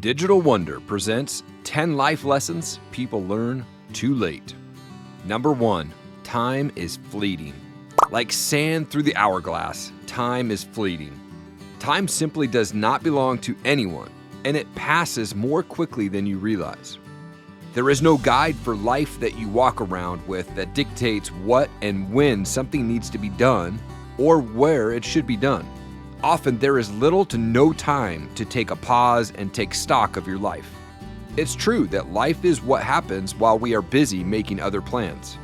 Digital Wonder presents 10 life lessons people learn too late. Number 1, time is fleeting. Like sand through the hourglass, time is fleeting. Time simply does not belong to anyone, and it passes more quickly than you realize. There is no guide for life that you walk around with that dictates what and when something needs to be done or where it should be done. Often there is little to no time to take a pause and take stock of your life. It's true that life is what happens while we are busy making other plans.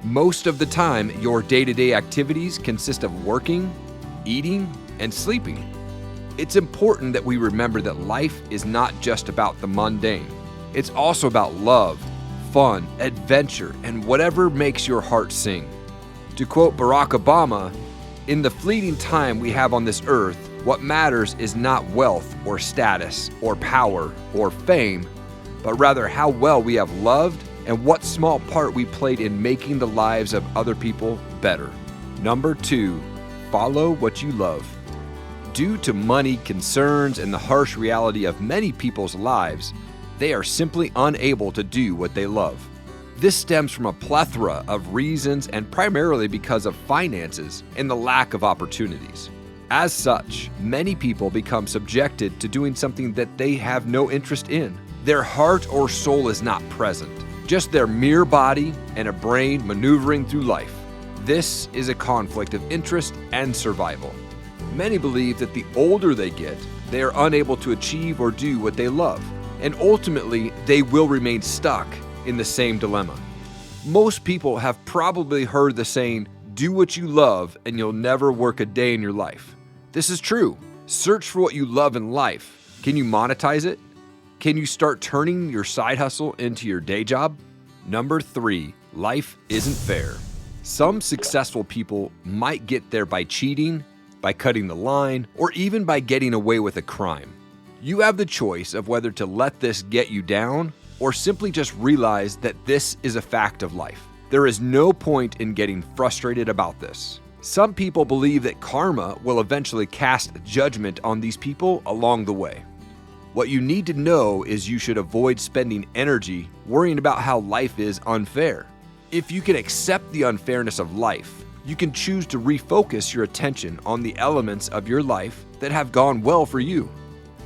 Most of the time, your day-to-day activities consist of working, eating, and sleeping. It's important that we remember that life is not just about the mundane. It's also about love, fun, adventure, and whatever makes your heart sing. To quote Barack Obama, "In the fleeting time we have on this earth, what matters is not wealth or status or power or fame, but rather how well we have loved and what small part we played in making the lives of other people better." Number 2, follow what you love. Due to money concerns and the harsh reality of many people's lives, they are simply unable to do what they love. This stems from a plethora of reasons and primarily because of finances and the lack of opportunities. As such, many people become subjected to doing something that they have no interest in. Their heart or soul is not present, just their mere body and a brain maneuvering through life. This is a conflict of interest and survival. Many believe that the older they get, they are unable to achieve or do what they love, and ultimately they will remain stuck in the same dilemma. Most people have probably heard the saying, "Do what you love and you'll never work a day in your life." This is true. Search for what you love in life. Can you monetize it? Can you start turning your side hustle into your day job? Number 3, life isn't fair. Some successful people might get there by cheating, by cutting the line, or even by getting away with a crime. You have the choice of whether to let this get you down or simply just realize that this is a fact of life. There is no point in getting frustrated about this. Some people believe that karma will eventually cast judgment on these people along the way. What you need to know is you should avoid spending energy worrying about how life is unfair. If you can accept the unfairness of life, you can choose to refocus your attention on the elements of your life that have gone well for you.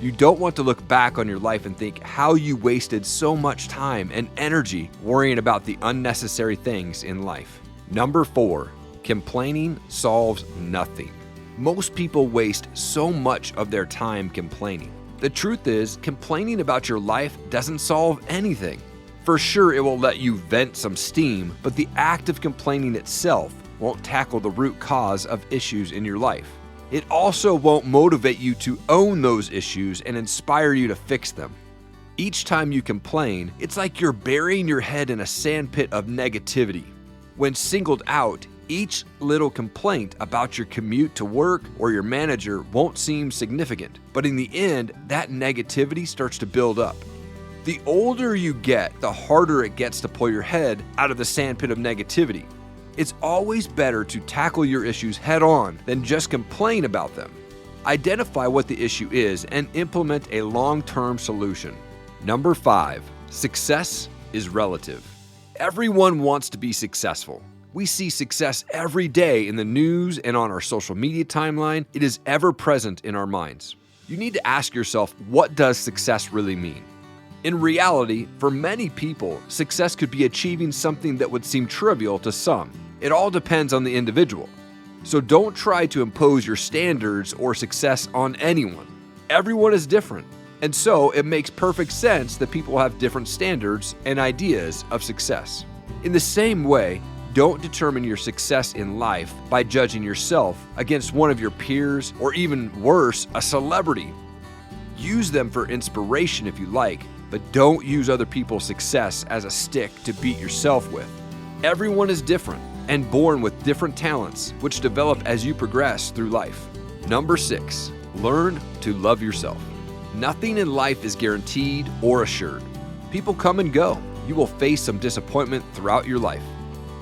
You don't want to look back on your life and think how you wasted so much time and energy worrying about the unnecessary things in life. Number 4, complaining solves nothing. Most people waste so much of their time complaining. The truth is, complaining about your life doesn't solve anything. For sure, it will let you vent some steam, but the act of complaining itself won't tackle the root cause of issues in your life. It also won't motivate you to own those issues and inspire you to fix them. Each time you complain, it's like you're burying your head in a sandpit of negativity. When singled out, each little complaint about your commute to work or your manager won't seem significant, but in the end, that negativity starts to build up. The older you get, the harder it gets to pull your head out of the sandpit of negativity. It's always better to tackle your issues head on than just complain about them. Identify what the issue is and implement a long-term solution. Number 5, success is relative. Everyone wants to be successful. We see success every day in the news and on our social media timeline. It is ever present in our minds. You need to ask yourself, what does success really mean? In reality, for many people, success could be achieving something that would seem trivial to some. It all depends on the individual. So don't try to impose your standards or success on anyone. Everyone is different, and so it makes perfect sense that people have different standards and ideas of success. In the same way, don't determine your success in life by judging yourself against one of your peers or even worse, a celebrity. Use them for inspiration if you like, but don't use other people's success as a stick to beat yourself with. Everyone is different and born with different talents, which develop as you progress through life. Number 6, learn to love yourself. Nothing in life is guaranteed or assured. People come and go. You will face some disappointment throughout your life.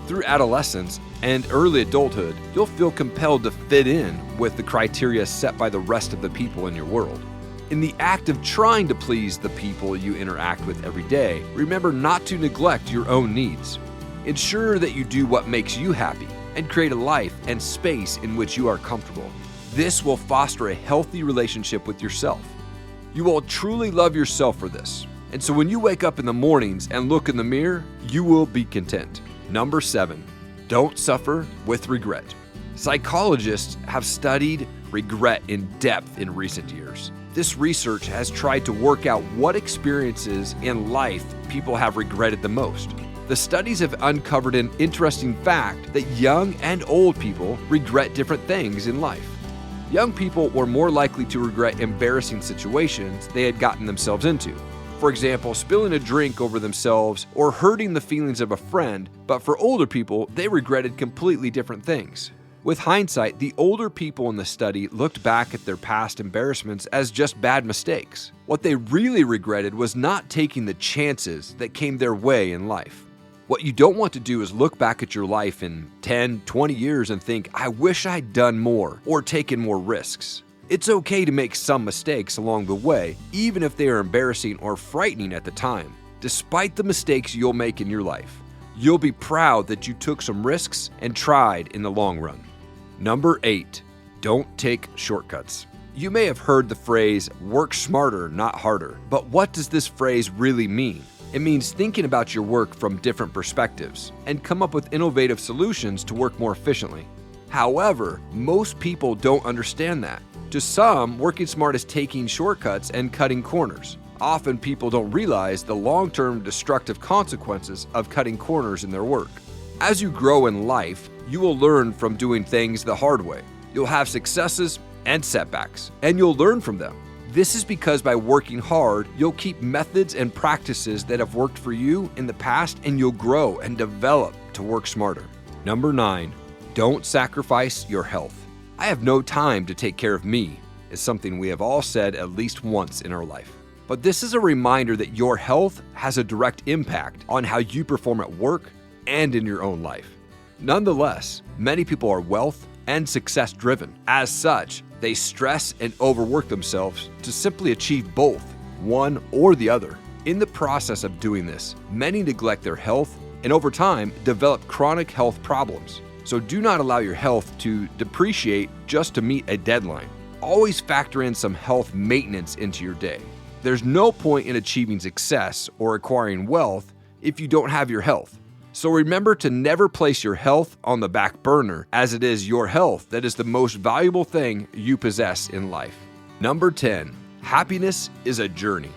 Through adolescence and early adulthood, you'll feel compelled to fit in with the criteria set by the rest of the people in your world. In the act of trying to please the people you interact with every day, remember not to neglect your own needs. Ensure that you do what makes you happy and create a life and space in which you are comfortable. This will foster a healthy relationship with yourself. You will truly love yourself for this. And so when you wake up in the mornings and look in the mirror, you will be content. Number 7, don't suffer with regret. Psychologists have studied regret in depth in recent years. This research has tried to work out what experiences in life people have regretted the most. The studies have uncovered an interesting fact that young and old people regret different things in life. Young people were more likely to regret embarrassing situations they had gotten themselves into. For example, spilling a drink over themselves or hurting the feelings of a friend, but for older people, they regretted completely different things. With hindsight, the older people in the study looked back at their past embarrassments as just bad mistakes. What they really regretted was not taking the chances that came their way in life. What you don't want to do is look back at your life in 10, 20 years and think, I wish I'd done more or taken more risks. It's okay to make some mistakes along the way, even if they are embarrassing or frightening at the time. Despite the mistakes you'll make in your life, you'll be proud that you took some risks and tried in the long run. Number 8, don't take shortcuts. You may have heard the phrase, work smarter, not harder. But what does this phrase really mean? It means thinking about your work from different perspectives and come up with innovative solutions to work more efficiently. However, most people don't understand that. To some, working smart is taking shortcuts and cutting corners. Often people don't realize the long-term destructive consequences of cutting corners in their work. As you grow in life, you will learn from doing things the hard way. You'll have successes and setbacks, and you'll learn from them. This is because by working hard, you'll keep methods and practices that have worked for you in the past, and you'll grow and develop to work smarter. Number 9, don't sacrifice your health. I have no time to take care of me is something we have all said at least once in our life. But this is a reminder that your health has a direct impact on how you perform at work and in your own life. Nonetheless, many people are wealth and success driven. As such, they stress and overwork themselves to simply achieve both, one or the other. In the process of doing this, many neglect their health and over time develop chronic health problems. So do not allow your health to depreciate just to meet a deadline. Always factor in some health maintenance into your day. There's no point in achieving success or acquiring wealth if you don't have your health. So remember to never place your health on the back burner, as it is your health that is the most valuable thing you possess in life. Number 10, happiness is a journey.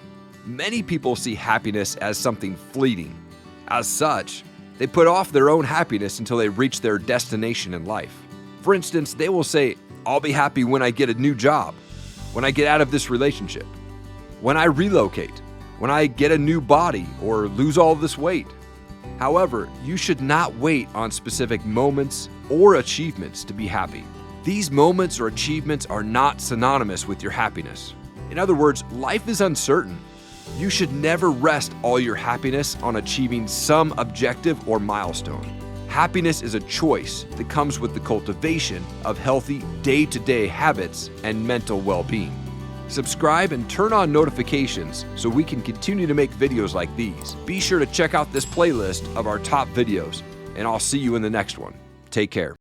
Many people see happiness as something fleeting. As such, they put off their own happiness until they reach their destination in life. For instance, they will say, I'll be happy when I get a new job, when I get out of this relationship, when I relocate, when I get a new body or lose all this weight. However, you should not wait on specific moments or achievements to be happy. These moments or achievements are not synonymous with your happiness. In other words, life is uncertain. You should never rest all your happiness on achieving some objective or milestone. Happiness is a choice that comes with the cultivation of healthy day-to-day habits and mental well-being. Subscribe and turn on notifications so we can continue to make videos like these. Be sure to check out this playlist of our top videos, and I'll see you in the next one. Take care.